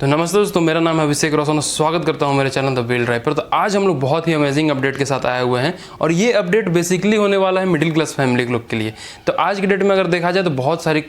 तो नमस्ते दोस्तों, मेरा नाम है अभिषेक रोशन। स्वागत करता हूं मेरे चैनल द व्हील ड्राइव पर। तो आज हम लोग बहुत ही अमेजिंग अपडेट के साथ आए हुए हैं और ये अपडेट बेसिकली होने वाला है मिडिल क्लास फैमिली लोग के लिए। तो आज की डेट में अगर देखा जाए तो बहुत सारी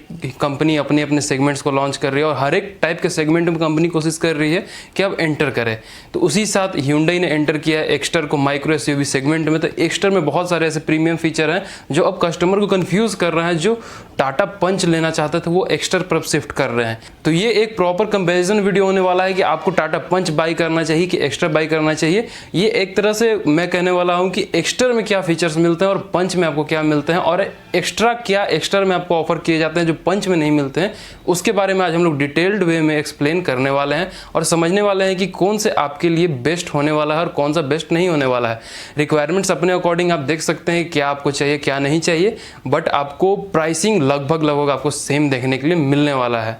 कंपनी अपने अपने सेगमेंट्स को लॉन्च कर रही है और हर एक टाइप के सेगमेंट में कंपनी कोशिश कर रही है कि अब एंटर करे। तो उसी साथ Hyundai ने एंटर किया है एक्स्टर को माइक्रो एसयूवी सेगमेंट में। तो एक्स्टर में बहुत सारे ऐसे प्रीमियम फीचर हैं जो अब कस्टमर को कंफ्यूज कर रहे हैं। जो टाटा पंच लेना चाहते थे वो एक्स्टर पर शिफ्ट कर रहे हैं। तो ये एक प्रॉपर कंपैरिजन वीडियो होने वाला है कि आपको टाटा पंच बाई करना चाहिए कि एक्स्टर बाई करना चाहिए। ये एक तरह से मैं कहने वाला हूं कि एक्स्टर में क्या फीचर्स मिलते हैं और पंच में आपको क्या मिलते हैं, और एक्स्ट्रा क्या एक्स्टर में आपको ऑफर किए जाते हैं जो पंच में नहीं मिलते हैं। उसके बारे में आज हम लोग डिटेल्ड वे में एक्सप्लेन करने वाले हैं और समझने वाले हैं कि कौन से आपके लिए बेस्ट होने वाला है और कौन सा बेस्ट नहीं होने वाला है। रिक्वायरमेंट्स अपने अकॉर्डिंग आप देख सकते हैं क्या आपको चाहिए क्या नहीं चाहिए, बट आपको प्राइसिंग लगभग आपको सेम देखने के लिए मिलने वाला है।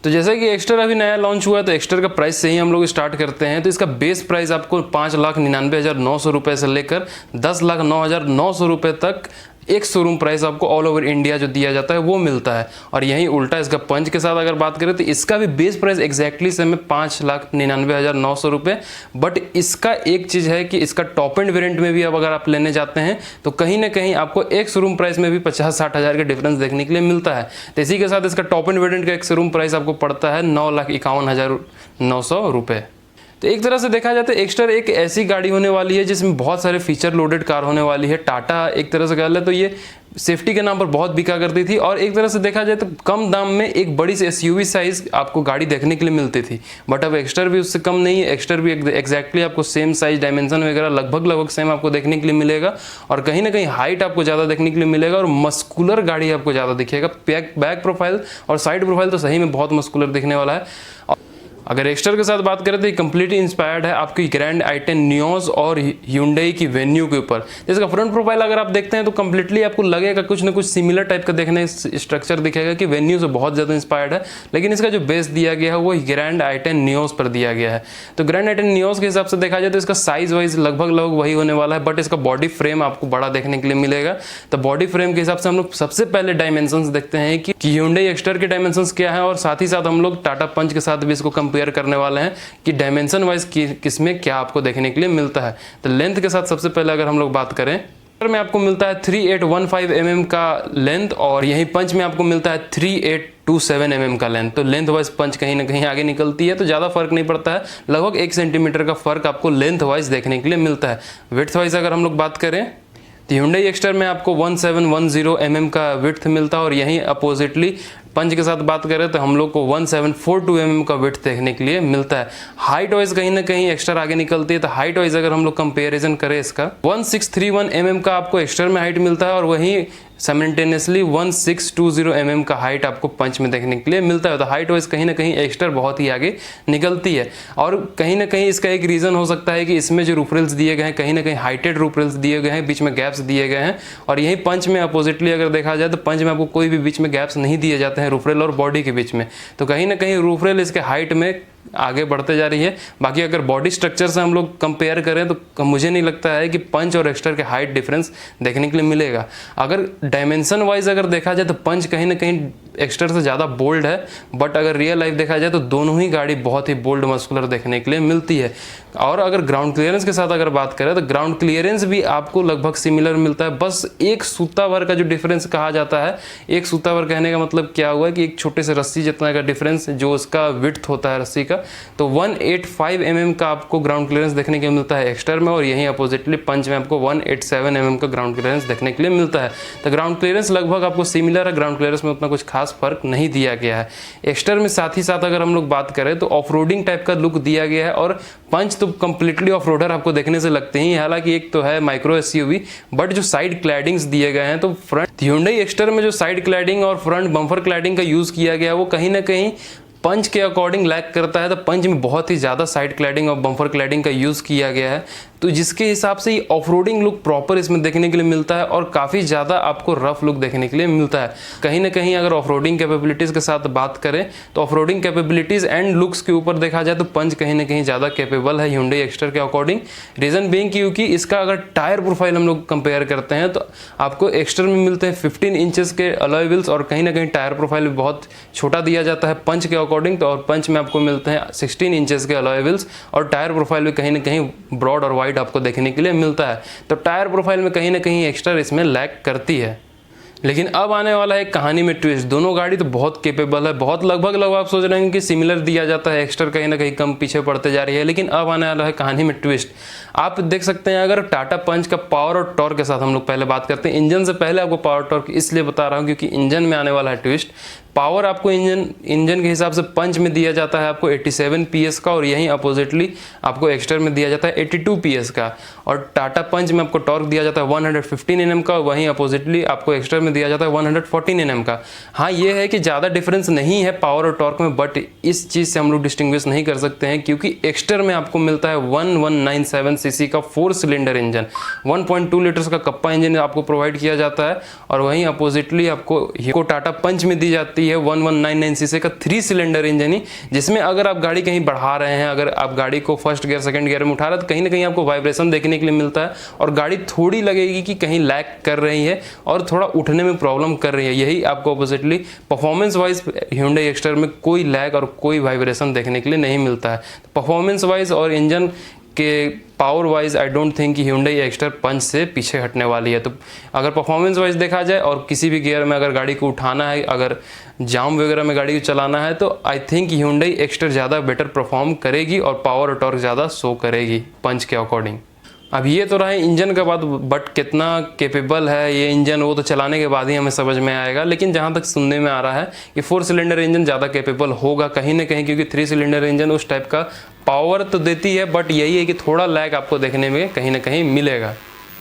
तो जैसे कि एक्स्टर अभी नया लॉन्च हुआ है तो एक्स्टर का प्राइस से ही हम लोग स्टार्ट करते हैं। तो इसका बेस प्राइस आपको 5,99,900 रुपये से लेकर 10,09,900 रुपये तक एक शोरूम प्राइस आपको ऑल ओवर इंडिया जो दिया जाता है वो मिलता है। और यहीं उल्टा इसका पंच के साथ अगर बात करें तो इसका भी बेस प्राइस एग्जैक्टली सेम है 5,99,900 रुपये। बट इसका एक चीज़ है कि इसका टॉप एंड वेरिएंट में भी अब अगर आप लेने जाते हैं तो कहीं ना कहीं आपको एक शोरूम प्राइस में भी 50-60 हज़ार का डिफरेंस देखने के लिए मिलता है। तो इसी के साथ इसका टॉप एंड वेरिएंट का एक शोरूम प्राइस आपको पड़ता है 9,51,900 रुपये। तो एक तरह से देखा जाए तो एक्स्टर एक ऐसी गाड़ी होने वाली है जिसमें बहुत सारे फीचर लोडेड कार होने वाली है। टाटा एक तरह से कह ले तो ये सेफ्टी के नाम पर बहुत बिका करती थी और एक तरह से देखा जाए तो कम दाम में एक बड़ी सी एसयूवी साइज आपको गाड़ी देखने के लिए मिलती थी। बट अब एक्स्टर भी उससे कम नहीं है। एक्स्टर भी एग्जैक्टली आपको सेम साइज डायमेंशन वगैरह लगभग सेम आपको देखने के लिए मिलेगा और कहीं ना कहीं हाइट आपको ज़्यादा देखने के लिए मिलेगा और मस्कुलर गाड़ी आपको ज़्यादा दिखेगा। बैक प्रोफाइल और साइड प्रोफाइल तो सही में बहुत मस्कुलर दिखने वाला है। अगर एक्स्टर के साथ बात करें तो ये कंप्लीटली इंस्पायर्ड है आपकी ग्रैंड आई10 नियोज और Hyundai की वेन्यू के ऊपर। जिसका फ्रंट प्रोफाइल अगर आप देखते हैं तो कंप्लीटली आपको लगेगा कुछ ना कुछ सिमिलर टाइप का देखने स्ट्रक्चर दिखेगा कि वेन्यू से बहुत ज़्यादा इंस्पायर्ड है। लेकिन इसका जो बेस दिया गया है वो ग्रैंड आई10 नियोज पर दिया गया है। तो ग्रैंड आई10 नियोज के हिसाब से देखा जाए तो इसका साइज वाइज लगभग वही होने वाला है। बट इसका बॉडी फ्रेम आपको बड़ा देखने के लिए मिलेगा। तो बॉडी फ्रेम के हिसाब से हम लोग सबसे पहले डायमेंशंस देखते हैं कि Hyundai एक्स्टर के डायमेंशंस क्या है और साथ ही साथ हम लोग टाटा पंच के साथ भी इसको कंपेयर करने वाले हैं कि डायमेंशन वाइज किसमें क्या आपको देखने के लिए मिलता है। तो लेंथ के साथ सबसे पहले अगर हम लोग बात करें में आपको मिलता है 3815 mm का लेंथ और यही पंच में आपको मिलता है 3827 mm का लेंथ। तो लेंथ वाइज पंच कहीं ना कहीं आगे निकलती है तो ज़्यादा फर्क नहीं पड़ता है। लगभग 1 सेंटीमीटर का फर्क आपको लेंथ वाइज देखने के लिए मिलता है। विड्थ वाइज अगर हम लोग बात करें तो Hyundai एक्स्टर में आपको 1710 mm का विड्थ मिलता है और यहीं अपोजिटली पंच के साथ बात करें तो हम लोग को 1742 mm का विड्थ देखने के लिए मिलता है। हाइट वाइज कहीं ना कहीं एक्स्टर आगे निकलती है। तो हाइट वाइज अगर हम लोग कंपेरिजन करें इसका 1631 mm का आपको एक्स्टर में हाइट मिलता है और वहीं साइमल्टेनियसली 1620 mm का हाइट आपको पंच में देखने के लिए मिलता है। तो हाइट वाइज कहीं ना कहीं एक्स्टर बहुत ही आगे निकलती है और कहीं ना कहीं इसका एक रीज़न हो सकता है कि इसमें जो रूफ रेल्स दिए गए हैं कहीं ना कहीं हाइटेड रूफ रेल्स दिए गए हैं, बीच में गैप्स दिए गए हैं। और यही पंच में अपोजिटली अगर देखा जाए तो पंच में आपको कोई भी बीच में गैप्स नहीं दिए जाते हैं रूफ रेल और बॉडी के बीच में। तो कहीं ना कहीं रूफ रेल इसके हाइट में आगे बढ़ते जा रही है। बाकी अगर बॉडी स्ट्रक्चर से हम लोग कंपेयर करें तो मुझे नहीं लगता है कि पंच और एक्स्टर के हाइट डिफरेंस देखने के लिए मिलेगा। अगर डायमेंशन वाइज अगर देखा जाए तो पंच कहीं ना कहीं एक्स्टर से ज़्यादा बोल्ड है। बट अगर रियल लाइफ देखा जाए तो दोनों ही गाड़ी बहुत ही बोल्ड मस्कुलर देखने के लिए मिलती है। और अगर ग्राउंड क्लियरेंस के साथ अगर बात करें तो ग्राउंड क्लियरेंस भी आपको लगभग सिमिलर मिलता है। बस एक सूता भर का जो डिफरेंस कहा जाता है, एक सूता भर कहने का मतलब क्या हुआ कि एक छोटे से रस्सी जितना का डिफरेंस जो उसका विड्थ होता है रस्सी का, तो 185 mm का आपको ग्राउंड क्लियरेंस देखने के लिए मिलता है एक्स्टर में और यहीं अपोजिटली पंच में आपको 187 mm का ग्राउंड क्लियरेंस देखने के लिए मिलता है। तो ग्राउंड क्लियरेंस लगभग आपको सिमिलर है। ग्राउंड क्लियरेंस में उतना कुछ खास फर्क नहीं दिया गया है। एक्स्टर में साथ ही साथ अगर हम लोग बात करें तो ऑफ रोडिंग टाइप का लुक दिया गया है और पंच तो कंप्लीटली ऑफ रोडर आपको देखने से लगते ही। हालांकि एक तो है माइक्रो एसयूवी बट जो साइड क्लैडिंग्स दिए गए हैं तो फ्रंट Hyundai एक्स्टर में जो साइड क्लैडिंग और फ्रंट बम्पर क्लैडिंग का यूज़ किया गया है वो कहीं ना कहीं पंच के अकॉर्डिंग लैक करता है। तो पंच में बहुत ही ज़्यादा साइड क्लैडिंग और बम्पर क्लैडिंग का यूज़ किया गया है। तो जिसके हिसाब से ये ऑफरोडिंग लुक प्रॉपर इसमें देखने के लिए मिलता है और काफ़ी ज़्यादा आपको रफ लुक देखने के लिए मिलता है। कहीं ना कहीं अगर ऑफरोडिंग कैपेबिलिटीज़ के साथ बात करें तो ऑफरोडिंग कैपेबिलिटीज़ एंड लुक्स के ऊपर देखा जाए तो पंच कहीं ना कहीं ज़्यादा कैपेबल है Hyundai एक्स्टर के अकॉर्डिंग। रीज़न बीइंग क्योंकि इसका अगर टायर प्रोफाइल हम लोग कंपेयर करते हैं तो आपको एक्स्टर में मिलते हैं 15 इंचेस के अलॉय व्हील्स और कहीं ना कहीं टायर प्रोफाइल भी बहुत छोटा दिया जाता है पंच के अकॉर्डिंग। तो और पंच में आपको मिलते हैं 16 इंचेस के अलॉय व्हील्स और टायर प्रोफाइल भी कहीं ना कहीं ब्रॉड और वाइड आपको देखने के लिए मिलता है। तो टायर प्रोफाइल में कहीं ना कहीं एक्स्टर इसमें लैग करती है। लेकिन अब आने वाला है कहानी में ट्विस्ट। दोनों गाड़ी तो बहुत कैपेबल है, बहुत लगभग आप सोच रहे हैं कि सिमिलर दिया जाता है, एक्स्टर कहीं ना कहीं कम पीछे पड़ते जा रही है। लेकिन अब आने वाला है कहानी में ट्विस्ट। आप देख सकते हैं अगर टाटा पंच का पावर और टॉर्क के साथ हम लोग पहले बात करते हैं। इंजन से पहले आपको पावर टॉर्क इसलिए बता रहा हूँ क्योंकि इंजन में आने वाला है ट्विस्ट। पावर आपको इंजन के हिसाब से पंच में दिया जाता है आपको 87 PS का और यहीं अपोजिटली आपको एक्स्टर में दिया जाता है 82 PS का। और टाटा पंच में आपको टॉर्क दिया जाता है 115 Nm का, वहीं अपोजिटली आपको एक्स्टर में दिया जाता है 114 Nm का। हाँ, ये है कि ज़्यादा डिफरेंस नहीं है पावर और टॉर्क में, बट इस चीज़ से हम लोग डिस्टिंग्विश नहीं कर सकते हैं क्योंकि एक्स्टर में आपको मिलता है 1197 cc का 4 सिलेंडर इंजन, 1.2 लीटर्स का कप्पा इंजन आपको प्रोवाइड किया जाता है। और वहीं अपोजिटली आपको टाटा पंच में दी जाती है 1199 cc का 3 सिलेंडर इंजन ही, जिसमें अगर आप गाड़ी कहीं बढ़ा रहे हैं, अगर आप गाड़ी को फर्स्ट गियर सेकंड गियर में उठा रहे हैं तो कहीं ना कहीं आपको वाइब्रेशन देखने के लिए मिलता है और गाड़ी थोड़ी लगेगी कि कहीं लैग कर रही है और थोड़ा उठने में प्रॉब्लम कर रही है। यही आपको oppositely performance wise Hyundai Exter में कोई लैग और कोई वाइब्रेशन देखने के लिए नहीं मिलता है। परफॉर्मेंस वाइज और इंजन के power wise I don't think कि Hyundai एक्स्टर पंच से पीछे हटने वाली है। तो अगर परफॉर्मेंस वाइज देखा जाए और किसी भी गियर में अगर गाड़ी को उठाना है, अगर जाम वगैरह में गाड़ी को चलाना है तो आई थिंक Hyundai एक्स्टर ज़्यादा बेटर परफॉर्म करेगी और पावर और टॉर्क ज़्यादा शो करेगी पंच के अकॉर्डिंग। अब ये तो रहा है इंजन का बात, बट कितना कैपेबल है ये इंजन वो तो चलाने के बाद ही हमें समझ में आएगा। लेकिन जहाँ तक सुनने में आ रहा है कि 4 सिलेंडर इंजन ज़्यादा कैपेबल होगा कहीं ना कहीं, क्योंकि 3 सिलेंडर इंजन उस टाइप का पावर तो देती है बट यही है कि थोड़ा लैग आपको देखने में कहीं ना कहीं मिलेगा।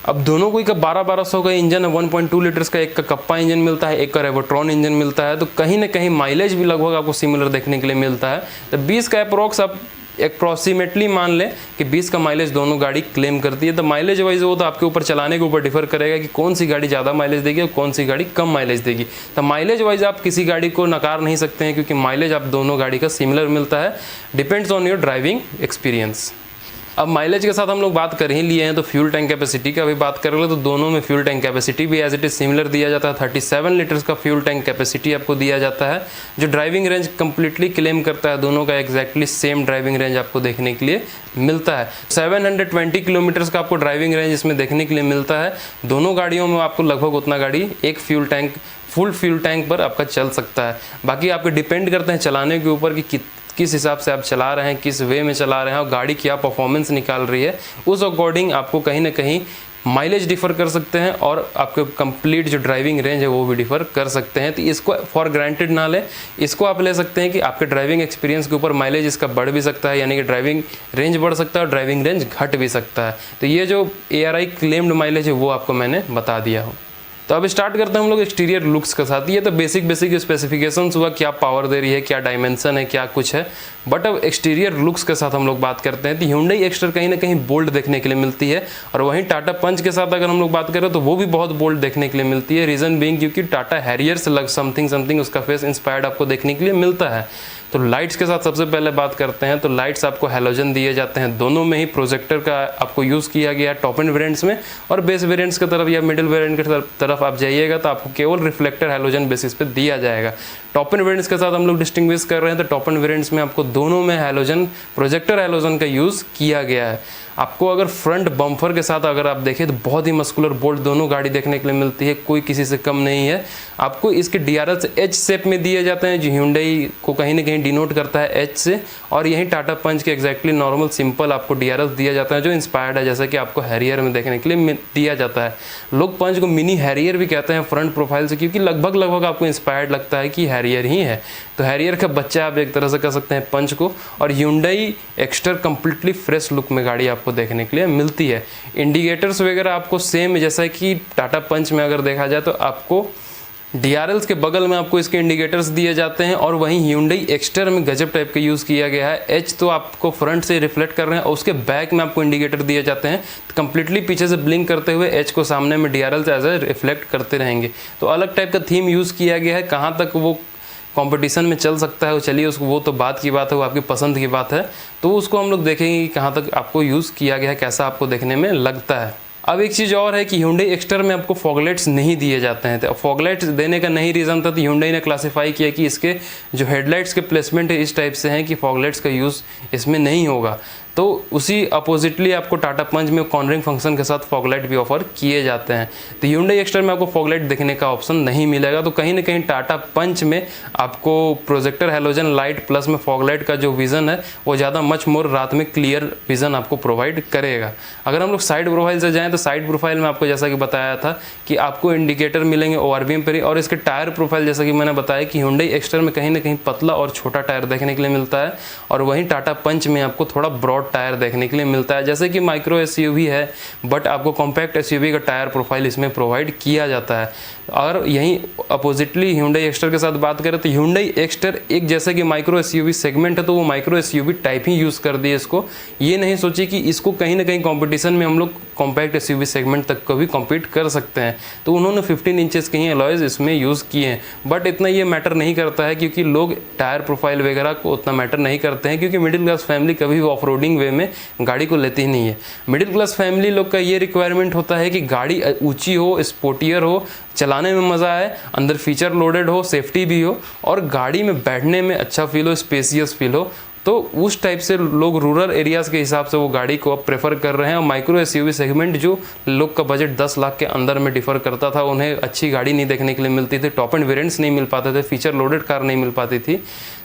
अब दोनों को का 1200 का इंजन है, 1.2 लीटर्स का एक का कप्पा इंजन मिलता है, एक का रेवोट्रॉन इंजन मिलता है। तो कहीं ना कहीं माइलेज भी लगभग आपको सिमिलर देखने के लिए मिलता है। तो 20 का अप्रोक्स आप अप्रॉक्सीमेटली मान लें कि 20 का माइलेज दोनों गाड़ी क्लेम करती है। तो माइलेज वाइज वो तो आपके ऊपर चलाने के ऊपर डिफर करेगा कि कौन सी गाड़ी ज़्यादा माइलेज देगी और कौन सी गाड़ी कम माइलेज देगी। तो माइलेज वाइज आप किसी गाड़ी को नकार नहीं सकते हैं क्योंकि माइलेज आप दोनों गाड़ी का सिमिलर मिलता है, depends on your driving experience. अब माइलेज के साथ हम लोग बात कर ही लिए हैं तो फ्यूल टैंक कैपेसिटी का भी बात कर ले तो दोनों में फ्यूल टैंक कैपेसिटी भी एज इट इज सिमिलर दिया जाता है। 37 लीटर्स का फ्यूल टैंक कैपेसिटी आपको दिया जाता है, जो ड्राइविंग रेंज कंप्लीटली क्लेम करता है। दोनों का एग्जैक्टली सेम ड्राइविंग रेंज आपको देखने के लिए मिलता है। 720 किलोमीटर्स का आपको ड्राइविंग रेंज इसमें देखने के लिए मिलता है। दोनों गाड़ियों में आपको लगभग उतना गाड़ी एक फुल फ्यूल टैंक पर आपका चल सकता है। बाकी आपके डिपेंड करते हैं चलाने के ऊपर कि किस हिसाब से आप चला रहे हैं, किस वे में चला रहे हैं और गाड़ी क्या परफॉर्मेंस निकाल रही है, उस अकॉर्डिंग आपको कहीं ना कहीं माइलेज डिफर कर सकते हैं और आपके कंप्लीट जो ड्राइविंग रेंज है वो भी डिफर कर सकते हैं। तो इसको फॉर ग्रांटेड ना लें, इसको आप ले सकते हैं कि आपके ड्राइविंग एक्सपीरियंस के ऊपर माइलेज इसका बढ़ भी सकता है, यानी कि ड्राइविंग रेंज बढ़ सकता है और ड्राइविंग रेंज घट भी सकता है। तो ये जो ARI क्लेम्ड माइलेज है वो आपको मैंने बता दिया हो। तो अब स्टार्ट करते हैं हम लोग एक्सटीरियर लुक्स के साथ। ये तो बेसिक स्पेसिफिकेशंस हुआ, क्या पावर दे रही है, क्या डायमेंशन है, क्या कुछ है। बट अब एक्सटीरियर लुक्स के साथ हम लोग बात करते हैं तो Hyundai एक्स्टर कहीं ना कहीं बोल्ड देखने के लिए मिलती है और वहीं टाटा पंच के साथ अगर हम लोग बात करें तो वो भी बहुत बोल्ड देखने के लिए मिलती है। रीज़न बीइंग क्योंकि टाटा हैरियर से लग समथिंग उसका फेस इंस्पायर्ड आपको देखने के लिए मिलता है। तो लाइट्स के साथ सबसे पहले बात करते हैं तो लाइट्स आपको हैलोजन दिए जाते हैं, दोनों में ही प्रोजेक्टर का आपको यूज़ किया गया है टॉप एंड वेरिएंट्स में। और बेस वेरिएंट्स की तरफ या मिडिल वेरिएंट की तरफ आप जाइएगा तो आपको केवल रिफ्लेक्टर हैलोजन बेसिस पे दिया जाएगा। टॉप एंड वेरिएंट्स के साथ हम लोग डिस्टिंग्विश कर रहे हैं तो टॉप एंड वेरिएंट्स में आपको दोनों में हैलोजन प्रोजेक्टर हैलोजन का यूज़ किया गया है। आपको अगर फ्रंट बम्फर के साथ अगर आप देखें तो बहुत ही मस्कुलर बोल्ट दोनों गाड़ी देखने के लिए मिलती है, कोई किसी से कम नहीं है। आपको इसके DRS H शेप में दिए जाते हैं जो Hyundai को कहीं ना कहीं डिनोट करता है H से, और यहीं टाटा पंच के एग्जैक्टली नॉर्मल सिंपल आपको DRS दिया जाता है जो इंस्पायर्ड है जैसा कि आपको हैरियर में देखने के लिए दिया जाता है। लोग पंच को मिनी हैरियर भी कहते हैं फ्रंट प्रोफाइल से, क्योंकि लगभग आपको इंस्पायर्ड लगता है कि हैरियर ही है। तो हैरियर का बच्चा आप एक तरह से कह सकते हैं पंच को। और Hyundai Exter completely fresh look में गाड़ी आपको देखने के लिए मिलती है। इंडिकेटर्स वगैरह आपको सेम जैसा कि टाटा पंच में अगर देखा जाए तो आपको DRLs के बगल में आपको इसके इंडिकेटर्स दिए जाते हैं और वहीं Hyundai एक्स्टर में गजब टाइप का यूज़ किया गया है। एच तो आपको फ्रंट से रिफ्लेक्ट कर रहे हैं और उसके बैक में आपको इंडिकेटर दिए जाते हैं, तो कंप्लीटली पीछे से ब्लिंक करते हुए एच को सामने में DRLs एज ए रिफ्लेक्ट करते रहेंगे। तो अलग टाइप का थीम यूज़ किया गया है। कहाँ तक वो कंपटीशन में चल सकता है, चलिए उसको, वो तो बात की बात है, वो आपकी पसंद की बात है, तो उसको हम लोग देखेंगे कि कहाँ तक आपको यूज़ किया गया है, कैसा आपको देखने में लगता है। अब एक चीज़ और है कि Hyundai एक्स्टर में आपको फॉगलाइट्स नहीं दिए जाते हैं। तो फॉगलाइट्स देने का नहीं रीज़न था, तो Hyundai ने क्लासीफाई किया कि इसके जो हेडलाइट्स के प्लेसमेंट है इस टाइप से हैं कि फॉगलाइट्स का यूज़ इसमें नहीं होगा। तो उसी अपोजिटली आपको टाटा पंच में कॉर्नरिंग फंक्शन के साथ फॉगलाइट भी ऑफर किए जाते हैं। तो Hyundai एक्स्टर में आपको फॉगलाइट देखने का ऑप्शन नहीं मिलेगा। तो कहीं ना कहीं टाटा पंच में आपको प्रोजेक्टर हेलोजन लाइट प्लस में फॉगलाइट का जो विज़न है वो ज़्यादा मच मोर रात में क्लियर विज़न आपको प्रोवाइड करेगा। अगर हम लोग साइड प्रोफाइल से जाएँ तो साइड प्रोफाइल में आपको जैसा कि बताया था कि आपको इंडिकेटर मिलेंगे ORVM पर ही, और इसके टायर प्रोफाइल जैसा कि मैंने बताया कि Hyundai एक्स्टर में कहीं ना कहीं पतला और छोटा टायर देखने के लिए मिलता है, और वहीं टाटा पंच में आपको थोड़ा ब्रॉड टायर देखने के लिए मिलता है। जैसे कि माइक्रो SUV है बट आपको कॉम्पैक्ट SUV का टायर प्रोफाइल इसमें प्रोवाइड किया जाता है। और यहीं अपोजिटली Hyundai एक्स्टर के साथ बात करें तो Hyundai एक्स्टर एक जैसे कि माइक्रो SUV सेगमेंट है, तो वो माइक्रो SUV टाइप ही यूज़ कर दिए इसको। ये नहीं सोची कि इसको कहीं ना कहीं कंपटीशन में हम लोग कॉम्पैक्ट SUV सेगमेंट तक को भी कॉम्पीट कर सकते हैं, तो उन्होंने 15 इंचेस के ही अलॉयज इसमें यूज़ किए हैं। बट इतना ये मैटर नहीं करता है क्योंकि लोग टायर प्रोफाइल वगैरह को उतना मैटर नहीं करते हैं, क्योंकि मिडिल क्लास फैमिली कभी भी ऑफ रोडिंग वे में गाड़ी को लेती ही नहीं है। मिडिल क्लास फैमिली लोग का ये रिक्वायरमेंट होता है कि गाड़ी ऊंची हो, स्पोर्टियर हो, चलाने में मज़ा आए, अंदर फीचर लोडेड हो, सेफ्टी भी हो, और गाड़ी में बैठने में अच्छा फील हो, स्पेसियस फील हो। तो उस टाइप से लोग रूरल एरियाज़ के हिसाब से वो गाड़ी को अब प्रेफर कर रहे हैं। और माइक्रो SUV सेगमेंट जो लोग का बजट 10 लाख के अंदर में डिफर करता था, उन्हें अच्छी गाड़ी नहीं देखने के लिए मिलती थी, टॉप एंड वेरिएंट्स नहीं मिल पाते थे, फीचर लोडेड कार नहीं मिल पाती थी,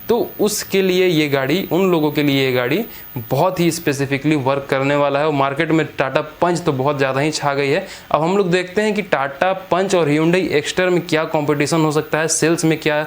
तो उसके लिए ये गाड़ी, उन लोगों के लिए ये गाड़ी बहुत ही स्पेसिफिकली वर्क करने वाला है। और मार्केट में टाटा पंच तो बहुत ज़्यादा ही छा गई है। अब हम लोग देखते हैं कि टाटा पंच और Hyundai एक्स्टर में क्या कॉम्पिटिशन हो सकता है, सेल्स में क्या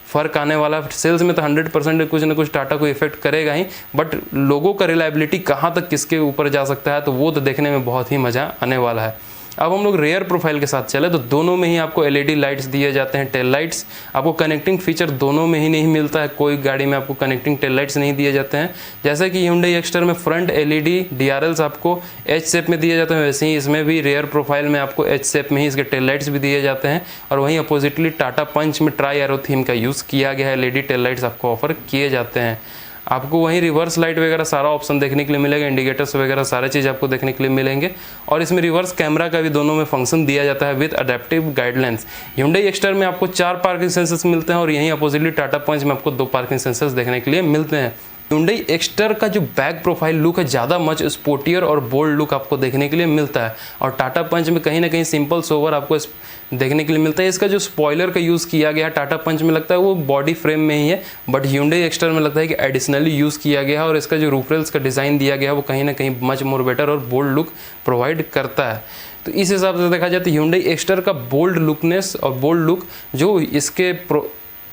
फ़र्क आने वाला है। सेल्स में तो 100% कुछ ना कुछ टाटा को इफेक्ट करेगा ही, बट लोगों का रिलायबिलिटी कहाँ तक किसके ऊपर जा सकता है, तो वो तो देखने में बहुत ही मज़ा आने वाला है। अब हम लोग रेयर प्रोफाइल के साथ चले तो दोनों में ही आपको LED लाइट्स दिए जाते हैं, टेल लाइट्स। आपको कनेक्टिंग फीचर दोनों में ही नहीं मिलता है, कोई गाड़ी में आपको कनेक्टिंग टेल लाइट्स नहीं दिए जाते हैं। जैसे कि Hyundai एक्स्टर में फ्रंट LED DRLs आपको H शेप में दिए जाते हैं, वैसे ही इसमें भी रेयर प्रोफाइल में आपको H शेप में ही इसके टेल लाइट्स भी दिए जाते हैं। और वहीं अपोजिटली टाटा पंच में ट्राई एरो थीम का यूज़ किया गया है, LED टेल लाइट्स आपको ऑफर किए जाते हैं। आपको वहीं रिवर्स लाइट वगैरह सारा ऑप्शन देखने के लिए मिलेगा, इंडिकेटर्स वगैरह सारे चीज़ आपको देखने के लिए मिलेंगे। और इसमें रिवर्स कैमरा का भी दोनों में फंक्शन दिया जाता है with adaptive guidelines. Hyundai Exter में आपको 4 पार्किंग सेंसर्स मिलते हैं और यहीं अपोजिटली टाटा पंच में आपको 2 पार्किंग सेंसर्स देखने के लिए मिलते हैं। Hyundai एक्स्टर का जो बैक प्रोफाइल लुक है ज़्यादा मच स्पोर्टियर और बोल्ड लुक आपको देखने के लिए मिलता है, और टाटा पंच में कहीं ना कहीं सिंपल सोवर आपको देखने के लिए मिलता है। इसका जो स्पॉइलर का यूज़ किया गया है टाटा पंच में लगता है वो बॉडी फ्रेम में ही है, बट Hyundai एक्स्टर में लगता है कि एडिशनली यूज़ किया गया है। और इसका जो रूफ रेल्स का डिज़ाइन दिया गया है वो कहीं ना कहीं मच मोर बेटर और बोल्ड लुक प्रोवाइड करता है। तो इस हिसाब से देखा जाए तो Hyundai एक्स्टर का बोल्ड लुकनेस और बोल्ड लुक जो इसके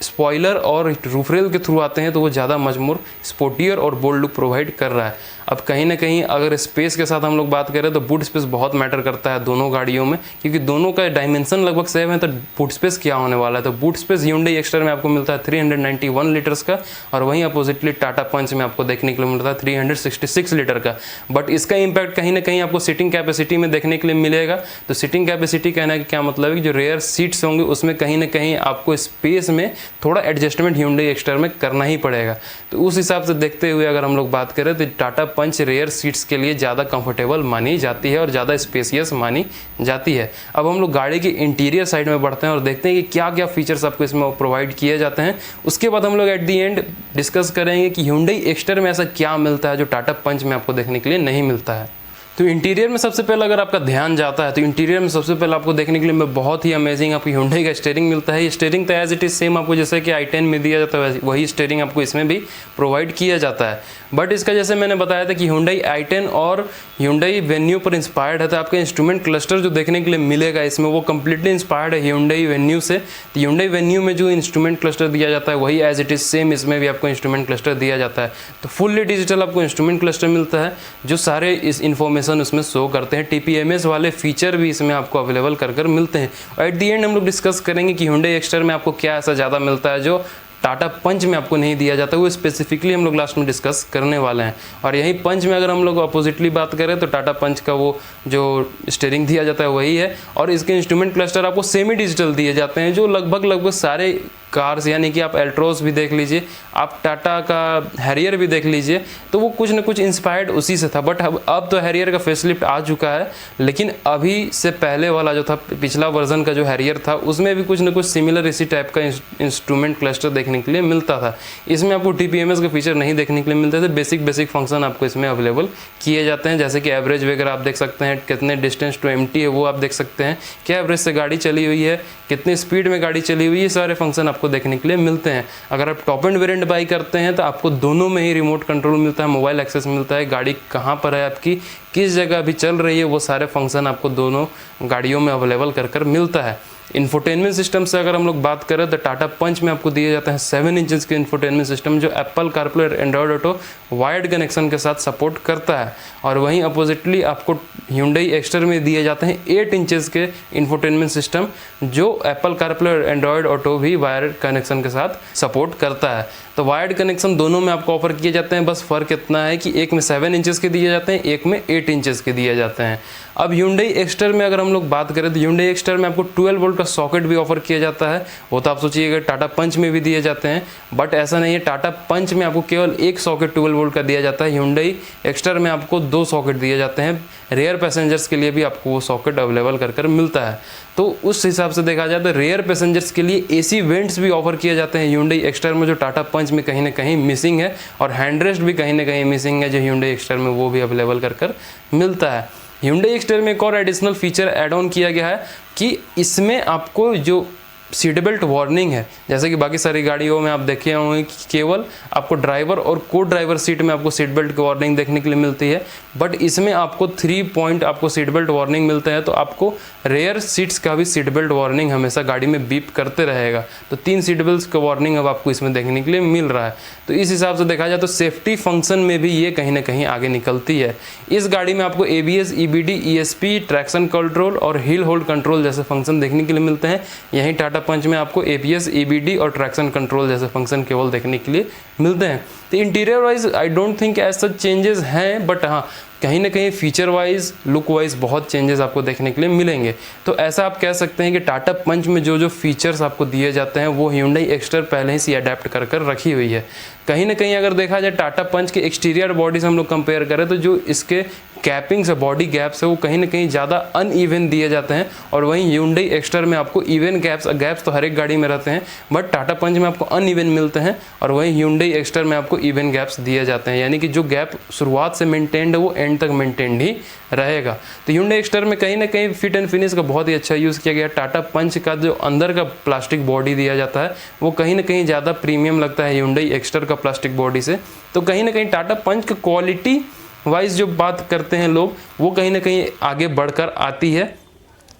स्पॉइलर और रूफ रेल के थ्रू आते हैं तो वो ज़्यादा मच मोर स्पोर्टियर और बोल्ड लुक प्रोवाइड कर रहा है। अब कहीं ना कहीं अगर स्पेस के साथ हम लोग बात करें तो बूट स्पेस बहुत मैटर करता है दोनों गाड़ियों में, क्योंकि दोनों का डायमेंशन लगभग सेम है, तो बूट स्पेस क्या होने वाला है। तो बूट स्पेस Hyundai एक्स्टर में आपको मिलता है 391 लीटर्स का, और वहीं अपोजिटली टाटा पंच में आपको देखने के लिए मिलता है 366 लीटर का। बट इसका इम्पैक्ट कहीं ना कहीं आपको सीटिंग कैपेसिटी में देखने के लिए मिलेगा। तो सीटिंग कैपेसिटी कहने का क्या मतलब है कि जो रेयर सीट्स होंगे उसमें कहीं ना कहीं आपको स्पेस में थोड़ा एडजस्टमेंट Hyundai एक्स्टर में करना ही पड़ेगा। तो उस हिसाब से देखते हुए अगर हम लोग बात करें तो टाटा पंच रेयर सीट्स के लिए ज़्यादा कंफर्टेबल मानी जाती है और ज़्यादा स्पेसियस मानी जाती है। अब हम लोग गाड़ी की इंटीरियर साइड में बढ़ते हैं और देखते हैं कि क्या क्या फीचर्स आपको इसमें प्रोवाइड किए जाते हैं। उसके बाद हम लोग एट दी एंड डिस्कस करेंगे कि Hyundai एक्स्टर में ऐसा क्या मिलता है जो टाटा पंच में आपको देखने के लिए नहीं मिलता है। तो इंटीरियर में सबसे पहले अगर आपका ध्यान जाता है तो इंटीरियर में सबसे पहले आपको देखने के लिए बहुत ही अमेजिंग आपको Hyundai का स्टीयरिंग मिलता है। ये स्टीयरिंग तो एज इट इज़ सेम आपको जैसे कि i10 में दिया जाता है वही स्टीयरिंग आपको इसमें भी प्रोवाइड किया जाता है। बट इसका जैसे मैंने बताया था कि Hyundai i10 और Hyundai Venue पर इंस्पायर्ड है, तो आपका इंस्ट्रूमेंट क्लस्टर जो देखने के लिए मिलेगा इसमें वो कम्प्लीटली इंस्पायर्ड है Hyundai Venue से। तो Hyundai Venue में जो इंस्ट्रूमेंट क्लस्टर दिया जाता है वही एज इट इज़ सेम इसमें भी आपको इंस्ट्रूमेंट क्लस्टर दिया जाता है। तो फुल्ली डिजिटल आपको इंस्ट्रूमेंट क्लस्टर मिलता है जो सारे इस इन्फॉर्मेशन उसमें शो करते हैं। TPMS वाले फीचर भी इसमें आपको अवेलेबल कर मिलते हैं। और एट दी एंड हम लोग डिस्कस करेंगे कि Hyundai एक्स्टर में आपको क्या ऐसा ज़्यादा मिलता है जो टाटा पंच में आपको नहीं दिया जाता, वो स्पेसिफिकली हम लोग लास्ट में डिस्कस करने वाले हैं। और यही पंच में अगर हम लोग अपोजिटली बात करें तो टाटा पंच का वो जो स्टीयरिंग दिया जाता है वही है, और इसके इंस्ट्रूमेंट क्लस्टर आपको सेमी डिजिटल दिए जाते हैं जो लगभग सारे कार्स, यानी कि आप एल्ट्रोस भी देख लीजिए, आप टाटा का हैरियर भी देख लीजिए, तो वो कुछ ना कुछ इंस्पायर्ड उसी से था। बट अब तो हैरियर का फेसलिफ्ट आ चुका है, लेकिन अभी से पहले वाला जो था, पिछला वर्जन का जो हैरियर था, उसमें भी कुछ ना कुछ सिमिलर इसी टाइप का इंस्ट्रूमेंट क्लस्टर देखने के लिए मिलता था। इसमें आपको TPMS का फीचर नहीं देखने के लिए मिलते थे। बेसिक फंक्शन आपको इसमें अवेलेबल किए जाते हैं, जैसे कि एवरेज वगैरह आप देख सकते हैं, कितने डिस्टेंस टू एम्प्टी है वो आप देख सकते हैं, क्या एवरेज से गाड़ी चली हुई है, कितनी स्पीड में गाड़ी चली हुई है, सारे फंक्शन आपको देखने के लिए मिलते हैं। अगर आप टॉप एंड वेरिएंट बाई करते हैं तो आपको दोनों में ही रिमोट कंट्रोल मिलता है, मोबाइल एक्सेस मिलता है, गाड़ी कहाँ पर है आपकी, किस जगह अभी चल रही है, वो सारे फंक्शन आपको दोनों गाड़ियों में अवेलेबल कर मिलता है। इंफोटेनमेंट सिस्टम से अगर हम लोग बात करें तो टाटा पंच में आपको दिए जाते हैं 7 इंचेस के इंफोटेनमेंट सिस्टम जो एप्पल कारप्ले और एंड्रॉयड ऑटो वायर्ड कनेक्शन के साथ सपोर्ट करता है। और वहीं अपोजिटली आपको Hyundai एक्स्टर में दिए जाते हैं 8 इंचेस के इंफोटेनमेंट सिस्टम जो एप्पल कारप्ले और एंड्रॉयड ऑटो भी वायर्ड कनेक्शन के साथ सपोर्ट करता है। तो वायर्ड कनेक्शन दोनों में आपको ऑफर किए जाते हैं, बस फ़र्क इतना है कि एक में 7 इंचेस के दिए जाते हैं, एक में 8 इंचेस के दिए जाते हैं। अब Hyundai एक्स्टर में अगर हम लोग बात करें तो Hyundai एक्स्टर में आपको 12 वोल्ट का सॉकेट भी ऑफर किया जाता है। वो तो आप सोचिएगा टाटा पंच में भी दिए जाते हैं, बट ऐसा नहीं है। टाटा पंच में आपको केवल एक सॉकेट 12 वोल्ट का दिया जाता है, Hyundai एक्स्टर में आपको 2 सॉकेट दिए जाते हैं। रेयर पैसेंजर्स के लिए भी आपको वो सॉकेट अवेलेबल कर मिलता है। तो उस हिसाब से देखा जाए तो रेयर पैसेंजर्स के लिए AC वेंट्स भी ऑफर किए जाते हैं Hyundai एक्स्टर में, जो टाटा पंच में कहीं ना कहीं मिसिंग है, और हैंडरेस्ट भी कहीं ना कहीं मिसिंग है जो Hyundai एक्स्टर में वो भी अवेलेबल कर मिलता है। Hyundai एक्स्टर में एक और एडिशनल फीचर ऐड ऑन किया गया है कि इसमें आपको जो सीट बेल्ट वार्निंग है, जैसे कि बाकी सारी गाड़ियों में आप देखे होंगे कि केवल आपको ड्राइवर और को ड्राइवर सीट में आपको सीट बेल्ट की वार्निंग देखने के लिए मिलती है, बट इसमें आपको 3 पॉइंट आपको सीट बेल्ट वार्निंग मिलता है। तो आपको रेयर सीट्स का भी सीट बेल्ट वार्निंग हमेशा गाड़ी में बीप करते रहेगा। तो 3 सीट बेल्ट का वार्निंग अब आपको इसमें देखने के लिए मिल रहा है। तो इस हिसाब से देखा जाए तो सेफ्टी फंक्शन में भी ये कहीं ना कहीं आगे निकलती है। इस गाड़ी में आपको ABS, EBD, ESP, traction control और हिल होल्ड कंट्रोल जैसे फंक्शन देखने के लिए मिलते हैं। यहीं टाटा पंच में आपको ABS, EBD और ट्रैक्शन कंट्रोल जैसे फंक्शन केवल देखने के लिए मिलते हैं। तो interior wise I don't think ऐसा चेंजेस हैं, बट हाँ कहीं ना कहीं फीचर वाइज, लुक वाइज बहुत चेंजेस आपको देखने के लिए मिलेंगे। तो ऐसा आप कह सकते हैं कि टाटा पंच में जो फीचर्स आपको दिए जाते हैं वो Hyundai एक्स्टर पहले ही से अडेप्ट कर रखी हुई है। कहीं ना कहीं अगर देखा जाए टाटा पंच के एक्सटीरियर बॉडी से हम लोग कंपेयर करें तो जो इसके कैपिंग्स है, बॉडी गैप्स है, वो कहीं ना कहीं ज़्यादा अनइवन दिए जाते हैं। और वहीं Hyundai एक्स्टर में आपको इवन गैप्स तो हर एक गाड़ी में रहते हैं, बट टाटा पंच में आपको अनइवन मिलते हैं, और वहीं Hyundai एक्स्टर में आपको इवन गैप्स दिए जाते हैं। यानी कि जो गैप शुरुआत से मेंटेन्ड है वो एंड तक मेंटेन्ड ही रहेगा। तो Hyundai एक्स्टर में कहीं ना कहीं फिट एंड फिनिश का बहुत ही अच्छा यूज़ किया गया। टाटा पंच का जो अंदर का प्लास्टिक बॉडी दिया जाता है वो कहीं ना कहीं ज़्यादा प्रीमियम लगता है Hyundai एक्स्टर का प्लास्टिक बॉडी से। तो कहीं ना कहीं टाटा पंच की क्वालिटी वाइज जो बात करते हैं लोग, वो कहीं ना कहीं आगे बढ़कर आती है,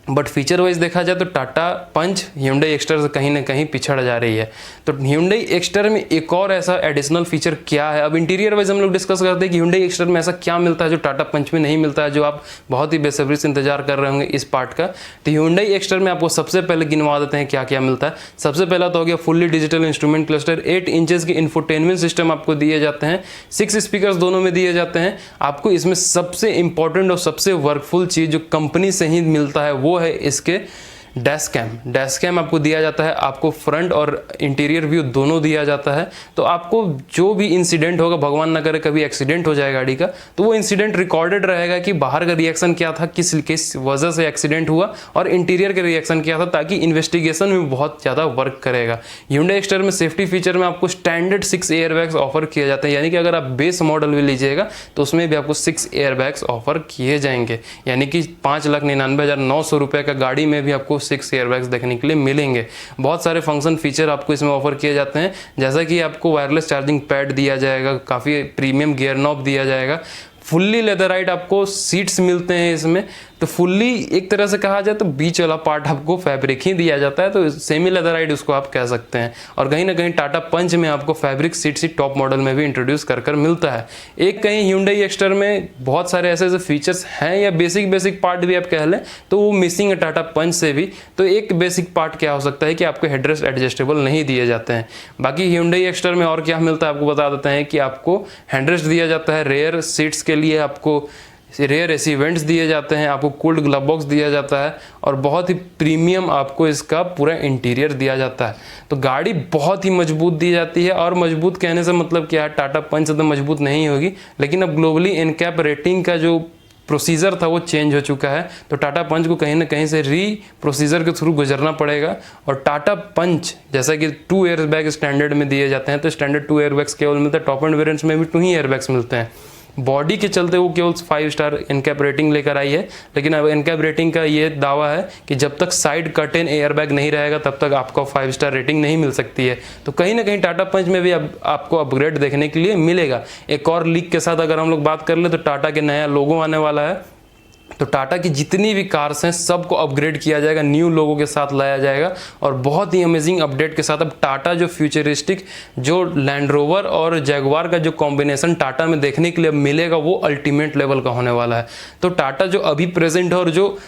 बट फीचर वाइज देखा जाए तो टाटा पंच Hyundai एक्स्टर से कहीं ना कहीं पिछड़ जा रही है। तो Hyundai एक्स्टर में एक और ऐसा एडिशनल फीचर क्या है, अब इंटीरियर वाइज हम लोग डिस्कस करते हैं कि Hyundai एक्स्टर में ऐसा क्या मिलता है जो टाटा पंच में नहीं मिलता है, जो आप बहुत ही बेसब्री से इंतजार कर रहे होंगे इस पार्ट का। तो Hyundai एक्स्टर में आपको सबसे पहले गिनवा देते हैं क्या क्या मिलता है। सबसे पहला तो हो गया fully digital instrument cluster, 8 inches के इंफोटेनमेंट सिस्टम आपको दिए जाते हैं, 6 स्पीकर्स दोनों में दिए जाते हैं। आपको इसमें सबसे इंपॉर्टेंट और सबसे वर्कफुल चीज़ जो कंपनी से ही मिलता है वो है इसके डैश कैम आपको दिया जाता है। आपको फ्रंट और इंटीरियर व्यू दोनों दिया जाता है। तो आपको जो भी इंसिडेंट होगा, भगवान ना करे कभी एक्सीडेंट हो जाए गाड़ी का, तो वो इंसिडेंट रिकॉर्डेड रहेगा कि बाहर का रिएक्शन क्या था, किस वजह से एक्सीडेंट हुआ, और इंटीरियर का रिएक्शन क्या था, ताकि इन्वेस्टिगेशन में बहुत ज़्यादा वर्क करेगा। Hyundai एक्स्टर में सेफ्टी फीचर में आपको स्टैंडर्ड 6 एयरबैग्स ऑफर किए जाते हैं, यानी कि अगर आप बेस मॉडल भी लीजिएगा तो उसमें भी आपको 6 एयरबैग्स ऑफर किए जाएंगे। यानी कि 5,99,900 रुपये का गाड़ी में भी आपको आपको 6 एयरबैग्स देखने के लिए मिलेंगे। बहुत सारे फंक्शन फीचर आपको इसमें ऑफर किए जाते हैं, जैसा कि आपको वायरलेस चार्जिंग पैड दिया जाएगा, काफ़ी प्रीमियम गियर नॉब दिया जाएगा, फुल्ली लेदराइट आपको सीट्स मिलते हैं इसमें। तो फुल्ली एक तरह से कहा जाए तो बीच वाला पार्ट आपको फैब्रिक ही दिया जाता है, तो सेमी लेदराइट उसको आप कह सकते हैं। और कहीं ना कहीं टाटा पंच में आपको फैब्रिक सीट्स ही टॉप मॉडल में भी इंट्रोड्यूस कर मिलता है। एक कहीं Hyundai एक्स्टर में बहुत सारे ऐसे ऐसे फीचर्स हैं या बेसिक पार्ट भी आप कह लें तो वो मिसिंग है टाटा पंच से भी। तो एक बेसिक पार्ट क्या हो सकता है कि आपको हेडरेस्ट एडजस्टेबल नहीं दिए जाते हैं। बाकी Hyundai एक्स्टर में और क्या मिलता है आपको बता देते हैं कि आपको हैंडरेस्ट दिया जाता है, रेयर सीट्स के लिए आपको रेयर एसी वेंट्स दिए जाते हैं, आपको कूल्ड ग्लव बॉक्स दिया जाता है और बहुत ही प्रीमियम आपको इसका पूरा इंटीरियर दिया जाता है। तो गाड़ी बहुत ही मजबूत दी जाती है। और मजबूत कहने से मतलब क्या है, टाटा पंच तो मजबूत नहीं होगी, लेकिन अब ग्लोबली एनकैप रेटिंग का जो प्रोसीजर था वो चेंज हो चुका है। तो टाटा पंच को कहीं ना कहीं से प्रोसीजर के थ्रू गुजरना पड़ेगा। और टाटा पंच जैसा कि 2 एयरबैग स्टैंडर्ड में दिए जाते हैं, तो स्टैंडर्ड 2 एयरबैग्स केवल मिलते हैं, टॉप एंड वेरिएंट्स में भी 2 ही एयरबैग्स मिलते हैं। बॉडी के चलते वो केवल 5 स्टार एनकैप रेटिंग लेकर आई है, लेकिन अब एनकैप रेटिंग का ये दावा है कि जब तक साइड कर्टेन एयरबैग नहीं रहेगा तब तक आपको 5 स्टार रेटिंग नहीं मिल सकती है। तो कहीं ना कहीं टाटा पंच में भी अब आपको अपग्रेड देखने के लिए मिलेगा। एक और लीक के साथ अगर हम लोग बात कर ले तो टाटा के नया लोगो आने वाला है। तो टाटा की जितनी भी कार्स हैं सबको अपग्रेड किया जाएगा, न्यू लोगों के साथ लाया जाएगा और बहुत ही अमेजिंग अपडेट के साथ। अब टाटा जो फ्यूचरिस्टिक जो लैंड रोवर और जैगवार का जो कॉम्बिनेशन टाटा में देखने के लिए मिलेगा वो अल्टीमेट लेवल का होने वाला है। तो टाटा जो अभी प्रेजेंट है और जो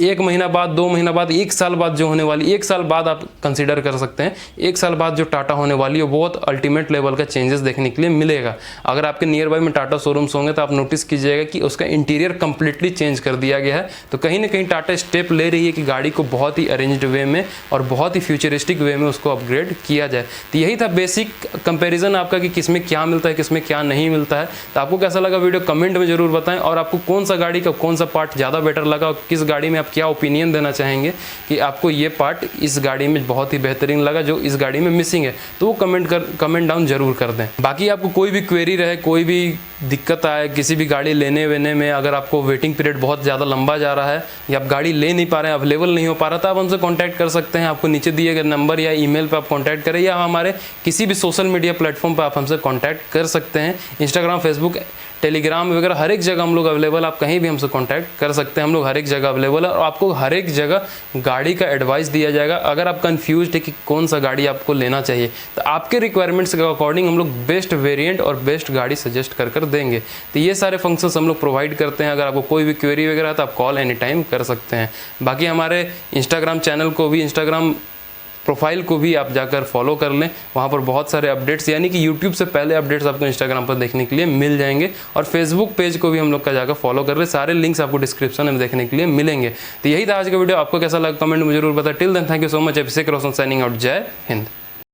1 महीना बाद, 2 महीना बाद, 1 साल बाद जो होने वाली, 1 साल बाद आप कंसीडर कर सकते हैं, 1 साल बाद जो टाटा होने वाली है बहुत अल्टीमेट लेवल का चेंजेस देखने के लिए मिलेगा। अगर आपके नियर बाय में टाटा शोरूम्स होंगे तो आप नोटिस कीजिएगा कि उसका इंटीरियर कंप्लीटली चेंज कर दिया गया है। तो कहीं ना कहीं टाटा स्टेप ले रही है कि गाड़ी को बहुत ही अरेंज्ड वे में और बहुत ही फ्यूचरिस्टिक वे में उसको अपग्रेड किया जाए। तो यही था बेसिक कंपेरिजन आपका कि किसमें क्या मिलता है, किसमें क्या नहीं मिलता है। तो आपको कैसा लगा वीडियो कमेंट में जरूर बताएं, और आपको कौन सा गाड़ी का कौन सा पार्ट ज़्यादा बेटर लगा और किस गाड़ी में आप क्या ओपिनियन देना चाहेंगे कि आपको ये पार्ट इस गाड़ी में बहुत ही बेहतरीन लगा जो इस गाड़ी में मिसिंग है, तो वो कमेंट डाउन जरूर कर दें। बाकी आपको कोई भी क्वेरी रहे, कोई भी दिक्कत आए किसी भी गाड़ी लेने वेने में, अगर आपको वेटिंग पीरियड बहुत ज़्यादा लंबा जा रहा है या आप गाड़ी ले नहीं पा रहे हैं, अवेलेबल नहीं हो पा रहा, तो आप हमसे कॉन्टैक्ट कर सकते हैं। आपको नीचे दिए गए नंबर या ईमेल पर आप कॉन्टैक्ट करें या हमारे किसी भी सोशल मीडिया प्लेटफॉर्म पर आप हमसे कॉन्टैक्ट कर सकते हैं। इंस्टाग्राम, फेसबुक, टेलीग्राम वगैरह हर एक जगह हम लोग अवेलेबल, आप कहीं भी हमसे कांटेक्ट कर सकते हैं। हम लोग हर एक जगह अवेलेबल है और आपको हर एक जगह गाड़ी का एडवाइस दिया जाएगा। अगर आप कंफ्यूज है कि कौन सा गाड़ी आपको लेना चाहिए, तो आपके रिक्वायरमेंट्स के अकॉर्डिंग हम लोग बेस्ट वेरिएंट और बेस्ट गाड़ी सजेस्ट कर देंगे। तो ये सारे फंक्शंस हम लोग प्रोवाइड करते हैं। अगर आपको कोई भी क्वेरी वगैरह है तो आप कॉल एनी टाइम कर सकते हैं। बाकी हमारे इंस्टाग्राम चैनल को भी, इंस्टाग्राम प्रोफाइल को भी आप जाकर फॉलो कर लें। वहाँ पर बहुत सारे अपडेट्स, यानी कि यूट्यूब से पहले अपडेट्स आपको इंस्टाग्राम पर देखने के लिए मिल जाएंगे। और फेसबुक पेज को भी हम लोग का जाकर फॉलो कर लें, सारे लिंक्स आपको डिस्क्रिप्शन में देखने के लिए मिलेंगे। तो यही था आज का वीडियो, आपको कैसा लगा कमेंट में जरूर बताएं। Till then thank you so much. Abhishek Roshan signing out. जय हिंद।